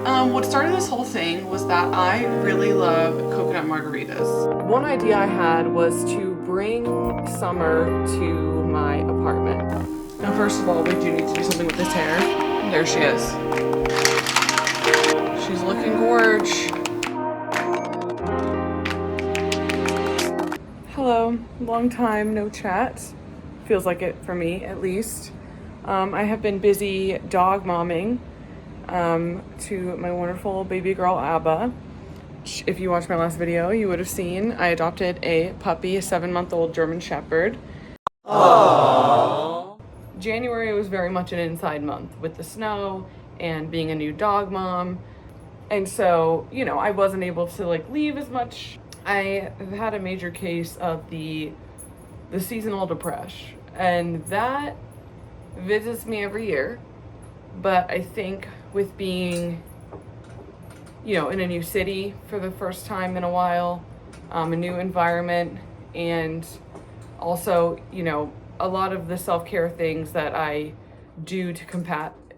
What started this whole thing was that I really love coconut margaritas. One idea I had was to bring Summer to my apartment. Now, first of all, we do need to do something with this hair. There she is. She's looking gorge. Hello, long time no chat. Feels like it for me, at least. I have been busy dog momming to my wonderful baby girl Abba. If you watched my last video, you would have seen I adopted a puppy, a 7-month-old German Shepherd. Aww. January was very much an inside month with the snow and being a new dog mom. And so, you know, I wasn't able to leave as much. I have had a major case of the seasonal depression, and that visits me every year. But I think with being, in a new city for the first time in a while, a new environment, and also, a lot of the self-care things that I do to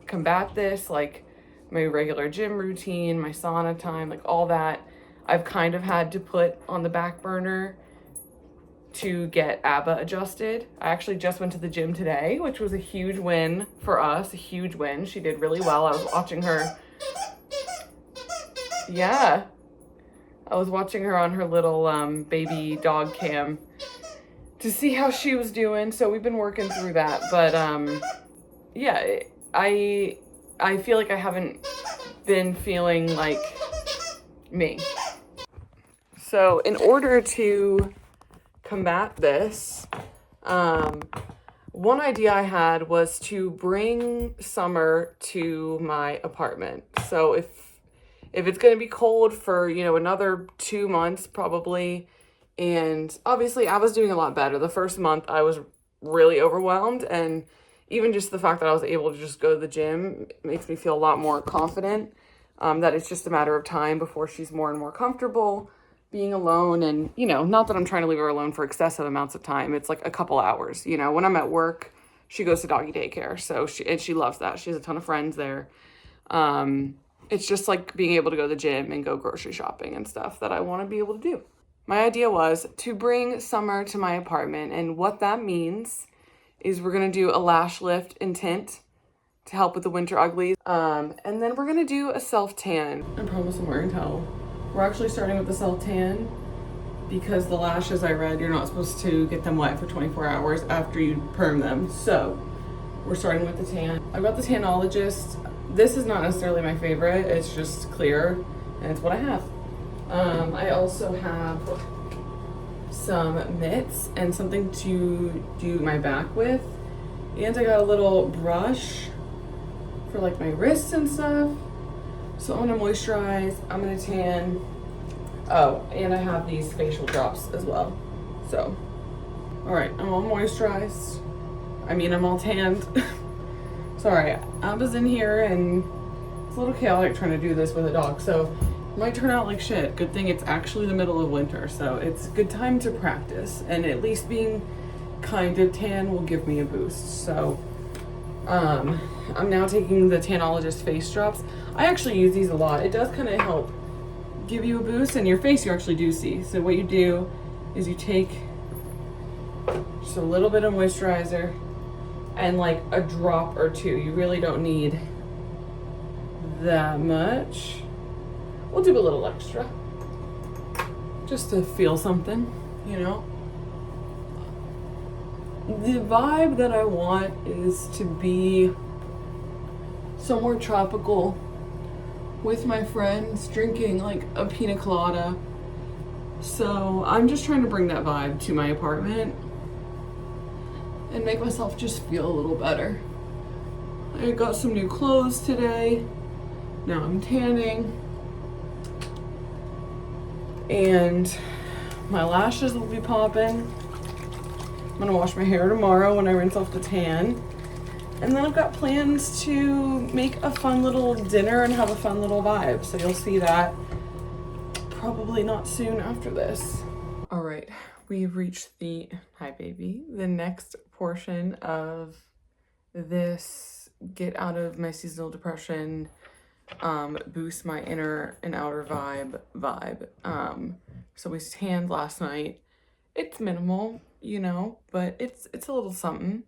combat this, like my regular gym routine, my sauna time, all that, I've kind of had to put on the back burner to get Abba adjusted. I actually just went to the gym today, which was a huge win for us, a huge win. She did really well. I was watching her. Yeah. I was watching her on her little baby dog cam to see how she was doing. So we've been working through that. But yeah, I feel like I haven't been feeling like me. So in order to combat this, one idea I had was to bring Summer to my apartment. So if it's going to be cold for, another 2 months probably, and obviously I was doing a lot better. The first month I was really overwhelmed, and even just the fact that I was able to just go to the gym makes me feel a lot more confident, that it's just a matter of time before she's more and more comfortable being alone. And, not that I'm trying to leave her alone for excessive amounts of time. It's like a couple hours. When I'm at work, she goes to doggy daycare. So she loves that. She has a ton of friends there. It's just like being able to go to the gym and go grocery shopping and stuff that I want to be able to do. My idea was to bring Summer to my apartment. And what that means is we're going to do a lash lift and tint to help with the winter uglies. And then we're going to do a self-tan. I promise I'm wearing a towel. We're actually starting with the self-tan because the lashes, I read, you're not supposed to get them wet for 24 hours after you perm them. So we're starting with the tan. I've got the Tanologist. This is not necessarily my favorite. It's just clear, and it's what I have. I also have some mitts and something to do my back with. And I got a little brush for my wrists and stuff. So I'm gonna moisturize, I'm gonna tan. Oh, and I have these facial drops as well. So, all right, I'm all moisturized. I'm all tanned. Sorry, Abba's in here and it's a little chaotic trying to do this with a dog. So it might turn out like shit. Good thing it's actually the middle of winter. So it's a good time to practice, and at least being kind of tan will give me a boost. So I'm now taking the Tanologist face drops. I actually use these a lot. It does kind of help give you a boost, and your face you actually do see. So what you do is you take just a little bit of moisturizer and a drop or two. You really don't need that much. We'll do a little extra just to feel something, The vibe that I want is to be somewhere tropical with my friends drinking a pina colada. So I'm just trying to bring that vibe to my apartment and make myself just feel a little better. I got some new clothes today. Now I'm tanning. And my lashes will be popping. I'm gonna wash my hair tomorrow when I rinse off the tan. And then I've got plans to make a fun little dinner and have a fun little vibe. So you'll see that probably not soon after this. All right, we've reached the, hi baby, the next portion of this get out of my seasonal depression boost my inner and outer vibe. So we tanned last night. It's minimal, you know, but it's a little something.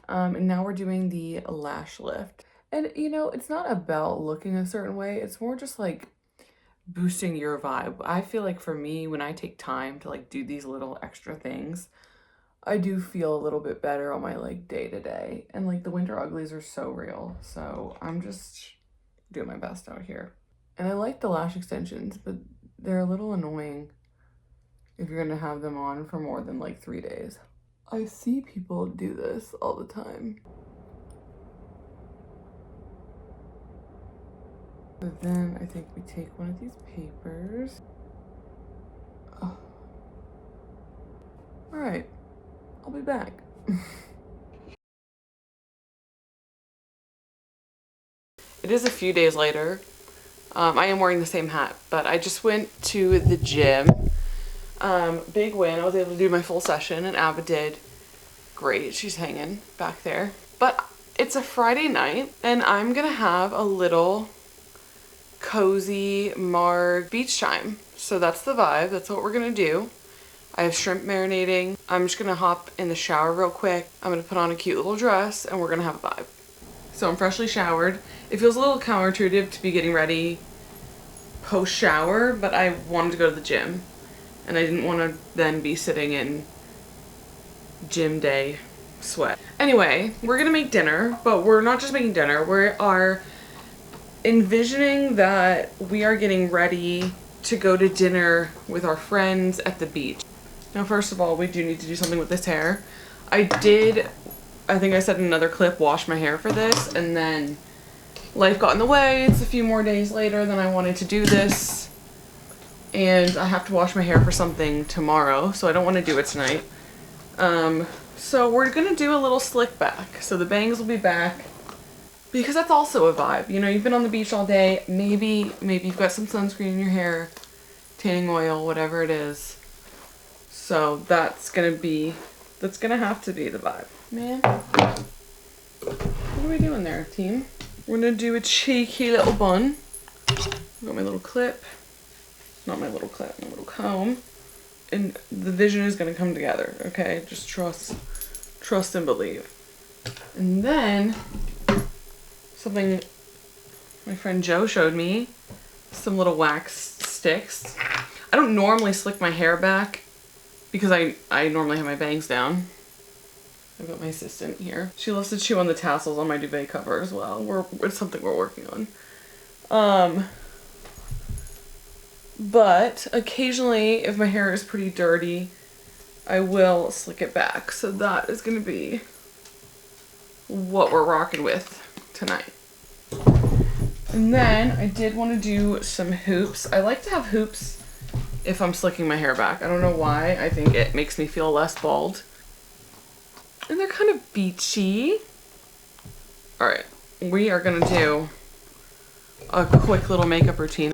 And now we're doing the lash lift. And you know, it's not about looking a certain way. It's more just like boosting your vibe. I feel like for me, when I take time to like do these little extra things, I do feel a little bit better on my like day to day. And like the winter uglies are so real. So I'm just doing my best out here. And I like the lash extensions, but they're a little annoying if you're gonna have them on for more than like 3 days. I see people do this all the time. So then I think we take one of these papers. Oh. All right, I'll be back. It is a few days later. I am wearing the same hat, but I just went to the gym. Big win. I was able to do my full session, and Abba did great. She's hanging back there. But it's a Friday night, and I'm gonna have a little cozy marg beach time. So that's the vibe. That's what we're gonna do. I have shrimp marinating. I'm just gonna hop in the shower real quick. I'm gonna put on a cute little dress, and we're gonna have a vibe. So I'm freshly showered. It feels a little counterintuitive to be getting ready post shower, but I wanted to go to the gym and I didn't want to then be sitting in gym day sweat. Anyway, we're gonna make dinner, but we're not just making dinner. We are envisioning that we are getting ready to go to dinner with our friends at the beach. Now, first of all, we do need to do something with this hair. I think I said in another clip, wash my hair for this, and then life got in the way. It's a few more days later than I wanted to do this, and I have to wash my hair for something tomorrow, so I don't want to do it tonight. So we're gonna do a little slick back. So the bangs will be back, because that's also a vibe. You know, you've been on the beach all day, maybe you've got some sunscreen in your hair, tanning oil, whatever it is. So that's gonna have to be the vibe. Man, what are we doing there, team? We're gonna do a cheeky little bun. Got my little clip. Not my little clip, my little comb. And the vision is gonna come together, okay? Just trust and believe. And then, something my friend Joe showed me, some little wax sticks. I don't normally slick my hair back because I normally have my bangs down. I've got my assistant here. She loves to chew on the tassels on my duvet cover as well. It's something we're working on. But occasionally, if my hair is pretty dirty, I will slick it back. So that is gonna be what we're rocking with tonight. And then I did want to do some hoops. I like to have hoops if I'm slicking my hair back. I don't know why. I think it makes me feel less bald. And they're kind of beachy. All right, we are gonna do a quick little makeup routine.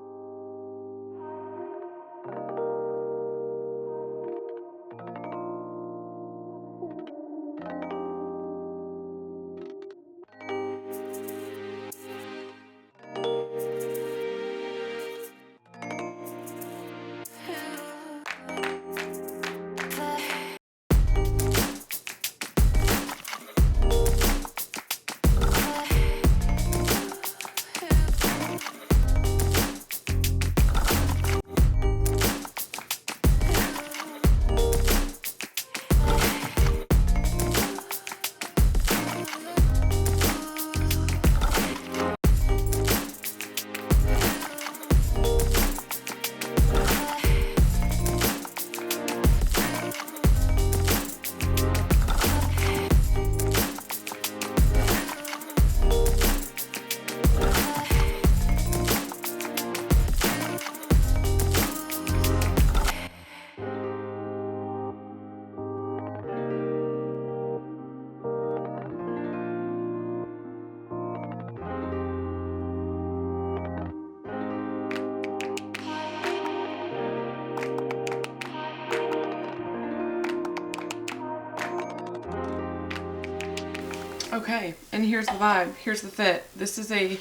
Okay, and here's the vibe. Here's the fit. This is a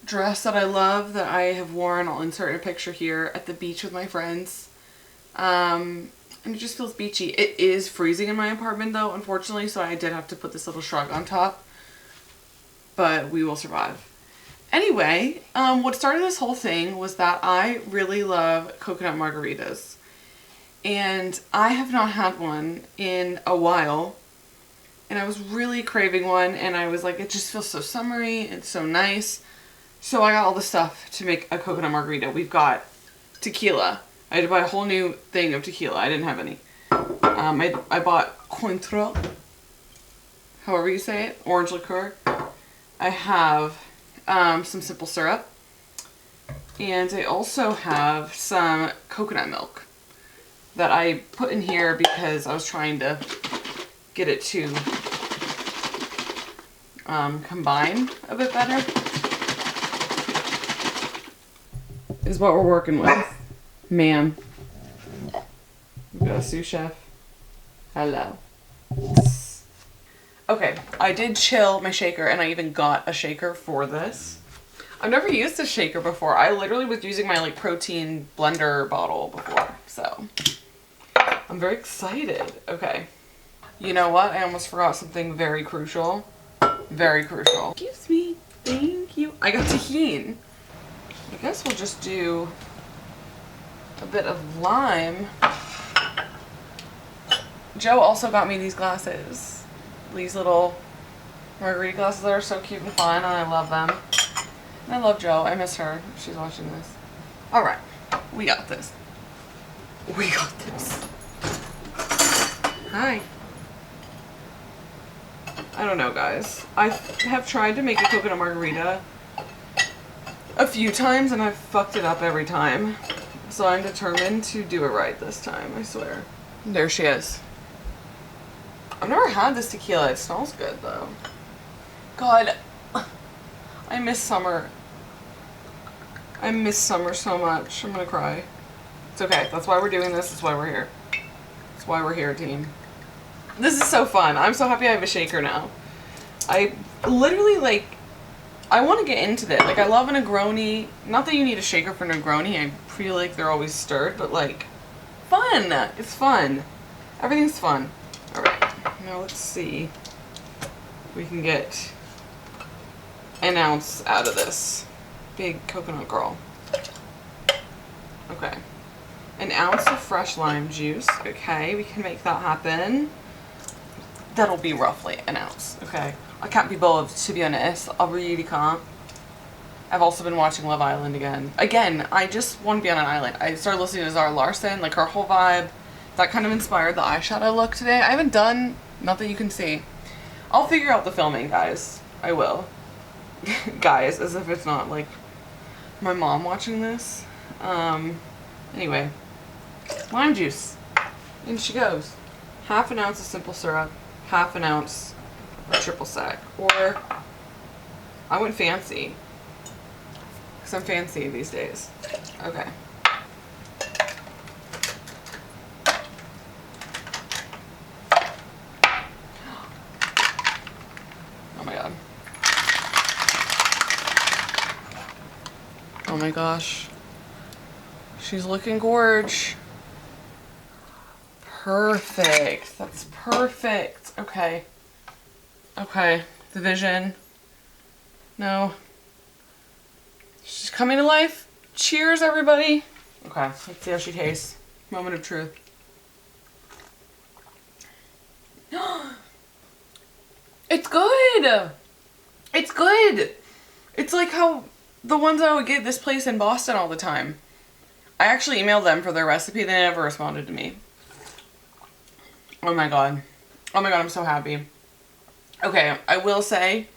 dress that I love that I have worn. I'll insert a picture here at the beach with my friends. And it just feels beachy. It is freezing in my apartment though, unfortunately, so I did have to put this little shrug on top. But we will survive. Anyway, what started this whole thing was that I really love coconut margaritas. And I have not had one in a while. And I was really craving one, and I was like, it just feels so summery, it's so nice. So I got all the stuff to make a coconut margarita. We've got tequila. I had to buy a whole new thing of tequila. I didn't have any. I bought Cointreau, however you say it, orange liqueur. I have some simple syrup. And I also have some coconut milk that I put in here because I was trying to get it to combine a bit better. Is what we're working with. Ma'am. We got a sous chef. Hello. Okay, I did chill my shaker, and I even got a shaker for this. I've never used a shaker before. I literally was using my like protein blender bottle before, so I'm very excited. Okay. You know what? I almost forgot something very crucial. Very crucial. Excuse me. Thank you. I got tahini. I guess we'll just do a bit of lime. Joe also got me these glasses. These little margarita glasses that are so cute and fun, and I love them. And I love Joe. I miss her if she's watching this. Alright. We got this. We got this. Hi. I don't know, guys. I have tried to make a coconut margarita a few times, and I've fucked it up every time. So I'm determined to do it right this time, I swear. There she is. I've never had this tequila. It smells good, though. God, I miss summer. I miss summer so much. I'm gonna cry. It's okay. That's why we're doing this. That's why we're here. That's why we're here, team. This is so fun. I'm so happy I have a shaker now. I literally, like, I want to get into this. Like, I love a Negroni. Not that you need a shaker for Negroni. I feel like they're always stirred, but, like, fun. It's fun. Everything's fun. Alright. Now let's see if we can get an ounce out of this big coconut girl. Okay. An ounce of fresh lime juice. Okay, we can make that happen. That'll be roughly an ounce. Okay. I can't be bothered, to be honest. I really can't. I've also been watching Love Island again. Again, I just want to be on an island. I started listening to Zara Larsson, like her whole vibe. That kind of inspired the eyeshadow look today. I haven't done, not that you can see. I'll figure out the filming, guys. I will. Guys, as if it's not like my mom watching this. Anyway. Lime juice. In she goes. Half an ounce of simple syrup. Half an ounce of triple sec. Or I went fancy. Because I'm fancy these days. Okay. Oh my god. Oh my gosh. She's looking gorge. Perfect. That's perfect. Okay. Okay. The vision. No. She's coming to life. Cheers, everybody. Okay. Let's see how she tastes. Moment of truth. It's good. It's good. It's like how the ones I would get this place in Boston all the time. I actually emailed them for their recipe. They never responded to me. Oh my god. Oh my god, I'm so happy. Okay, I will say,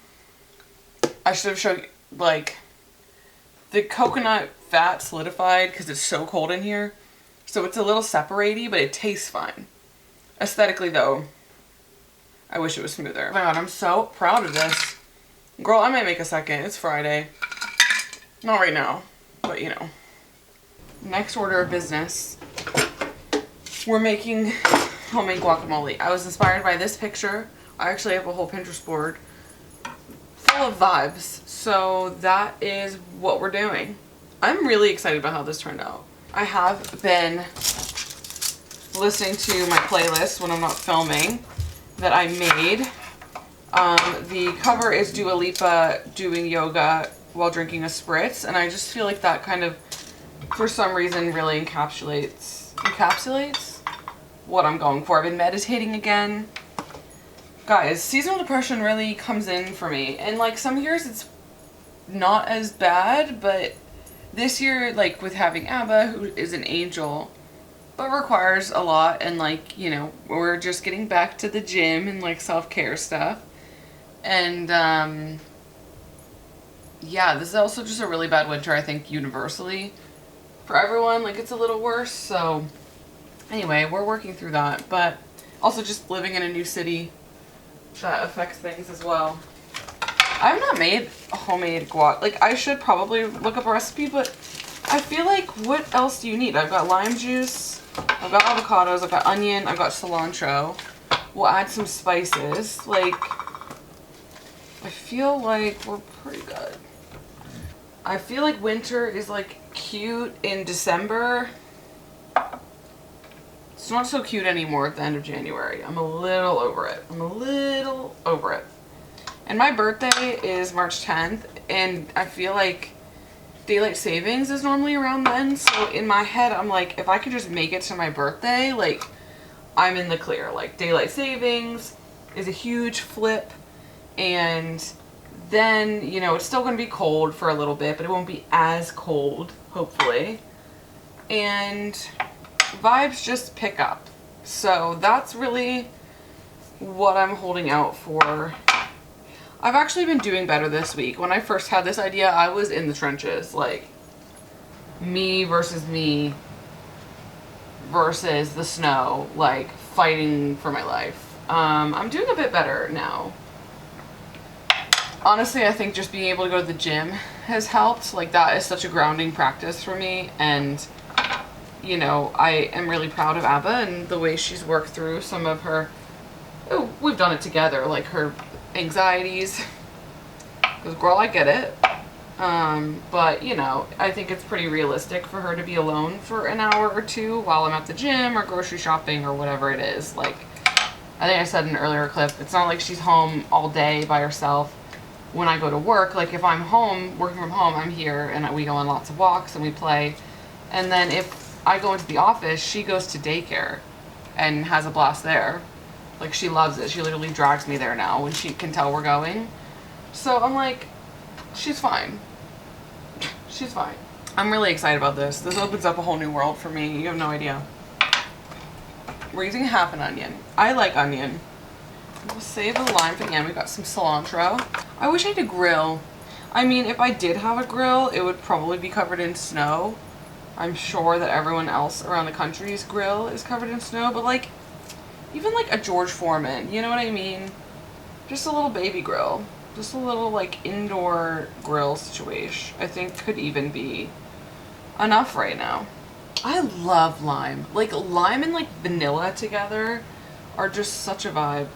I should have showed, like, the coconut fat solidified because it's so cold in here. So it's a little separate-y, but it tastes fine. Aesthetically, though, I wish it was smoother. Oh my god, I'm so proud of this. Girl, I might make a second. It's Friday. Not right now, but you know. Next order of business. We're making homemade guacamole. I was inspired by this picture. I actually have a whole Pinterest board full of vibes. So that is what we're doing. I'm really excited about how this turned out. I have been listening to my playlist when I'm not filming that I made. The cover is Dua Lipa doing yoga while drinking a spritz, and I just feel like that kind of, for some reason, really encapsulates what I'm going for. I've been meditating again. Guys, seasonal depression really comes in for me, and like some years it's not as bad, but this year, like with having Abba, who is an angel, but requires a lot, and like, you know, we're just getting back to the gym and like self-care stuff. And yeah, this is also just a really bad winter, I think, universally for everyone. Like, it's a little worse. So anyway, we're working through that, but also just living in a new city, that affects things as well. I've not made homemade guac. Like, I should probably look up a recipe, but I feel like, what else do you need? I've got lime juice, I've got avocados, I've got onion, I've got cilantro. We'll add some spices. Like, I feel like we're pretty good. I feel like winter is like cute in December. It's not so cute anymore at the end of January. I'm a little over it. And my birthday is March 10th, and I feel like daylight savings is normally around then. So in my head, I'm like, if I could just make it to my birthday, like, I'm in the clear. Like, daylight savings is a huge flip, and then, you know, it's still going to be cold for a little bit, but it won't be as cold, hopefully. And vibes just pick up. So that's really what I'm holding out for. I've actually been doing better this week. When I first had this idea, I was in the trenches, like me versus the snow, like fighting for my life. I'm doing a bit better now. Honestly, I think just being able to go to the gym has helped. Like, that is such a grounding practice for me, and you know, I am really proud of Abba and the way she's worked through some of her, we've done it together, like her anxieties, because girl, I get it. But you know, I think it's pretty realistic for her to be alone for an hour or two while I'm at the gym or grocery shopping or whatever it is. Like, I think I said in an earlier clip, it's not like she's home all day by herself when I go to work. Like, if I'm home, working from home, I'm here and we go on lots of walks and we play. And then if I go into the office, she goes to daycare and has a blast there. Like, she loves it. She literally drags me there now when she can tell we're going. So I'm like, she's fine. She's fine. I'm really excited about this. This opens up a whole new world for me. You have no idea. We're using half an onion. I like onion. We'll save the lime for the end. We got some cilantro. I wish I had a grill. I mean, if I did have a grill, it would probably be covered in snow. I'm sure that everyone else around the country's grill is covered in snow, but like, even like a George Foreman, you know what I mean? Just a little baby grill. Just a little like indoor grill situation, I think could even be enough right now. I love lime. Like, lime and like vanilla together are just such a vibe.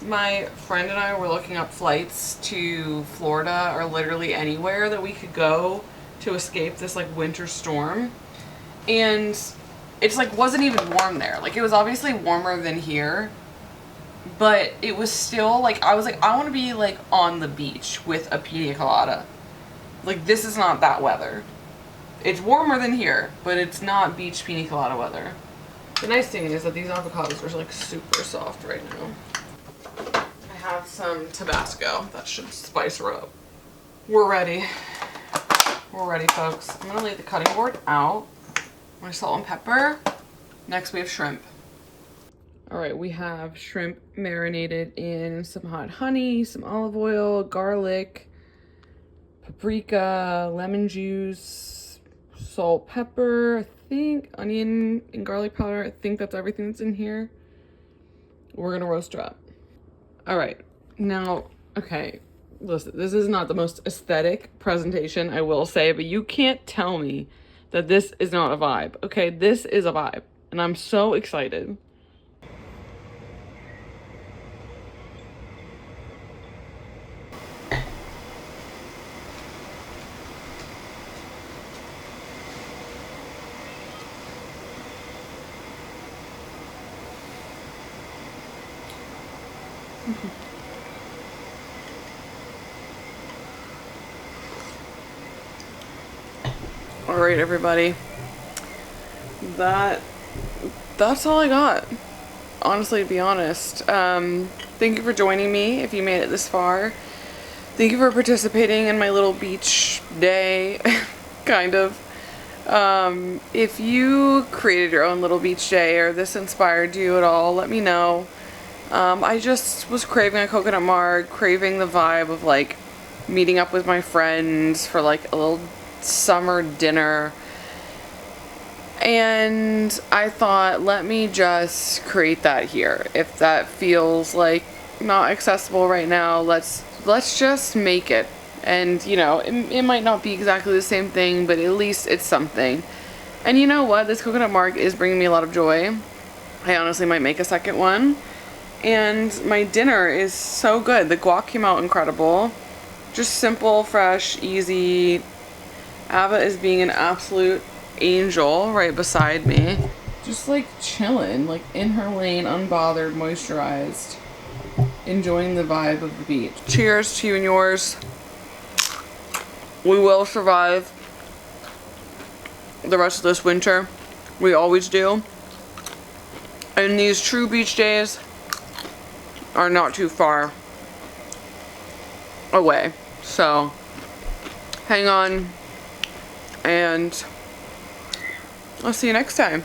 My friend and I were looking up flights to Florida or literally anywhere that we could go to escape this like winter storm, and it's like wasn't even warm there. Like, it was obviously warmer than here, but it was still like, I was like, I want to be like on the beach with a pina colada. Like, this is not that weather. It's warmer than here, but it's not beach pina colada weather. The nice thing is that these avocados are like super soft right now. I have some Tabasco. That should spice her up. We're ready. We're ready, folks. I'm gonna leave the cutting board out. My salt and pepper. Next, we have shrimp. All right, we have shrimp marinated in some hot honey, some olive oil, garlic, paprika, lemon juice, salt, pepper, I think, onion and garlic powder. I think that's everything that's in here. We're gonna roast her up. All right, now, okay, listen, this is not the most aesthetic presentation, I will say, but you can't tell me that this is not a vibe. Okay, this is a vibe, and I'm so excited. All right, everybody. That's all I got. Honestly, to be honest. Thank you for joining me if you made it this far. Thank you for participating in my little beach day, kind of. If you created your own little beach day or this inspired you at all, let me know. I just was craving a coconut marg, craving the vibe of like meeting up with my friends for like a little summer dinner. And I thought, let me just create that here. If that feels like not accessible right now, let's just make it. And you know, it might not be exactly the same thing, but at least it's something. And you know what? This coconut marg is bringing me a lot of joy. I honestly might make a second one. And my dinner is so good. The guac came out incredible. Just simple, fresh, easy. Ava is being an absolute angel right beside me. Just like chilling, like in her lane, unbothered, moisturized, enjoying the vibe of the beach. Cheers to you and yours. We will survive the rest of this winter. We always do. And these true beach days are not too far away. So hang on, and I'll see you next time.